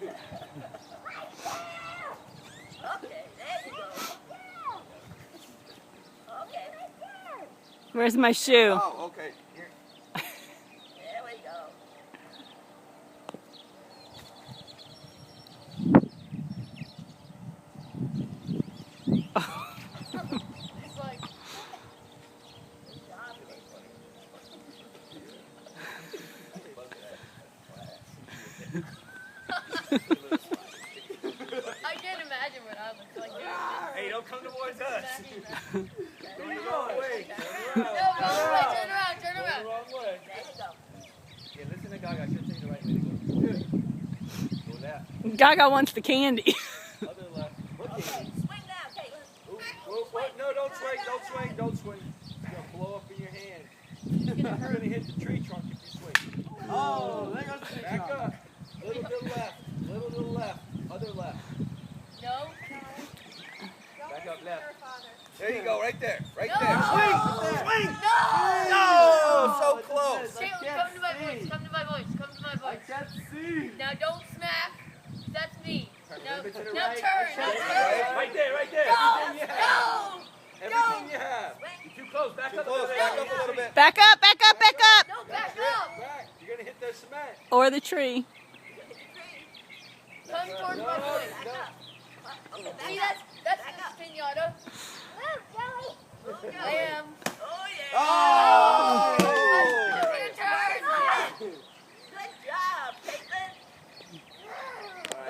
Okay, there you go. Okay. Where's my shoe? Oh, okay. Here. There we go. It's like, good job, I can't imagine what I look like doing Hey, don't come towards us. this. Go the wrong way. No, wrong way. Turn around. Turn Go around. the wrong way. There you go. Yeah, listen to Gaga. She'll tell you the right way to go. Go left. Gaga wants the candy. Other left. What Okay, candy? swing now. Okay, Ooh, whoa, what? No, don't swing. Don't swing. Don't swing. It's going to blow up in your hand. you're gonna You're hurt. going to hit the tree trunk if you swing. Oh, there goes the tree Back trunk. up. Little to the left. Little to the left. Other left. No. Back up left. There you go. Right there. Right No. there. Swing! Swing! No. No! So close. Say, come to my voice. Come to my voice. Come to my I voice. can't see. Now don't smack. That's me. Now, Little bit to the now right. turn. Now turn. Right there. Right there. Go. Everything you have. Go. Everything you have. Swing. You're too close. Back up a close. little bit. Back Back up a little bit. Back up, back up, back up. No, back That's up. it. Back. You're going to hit the cement. Or the tree. Come towards my voice. See, that's the pinata. I am. Oh!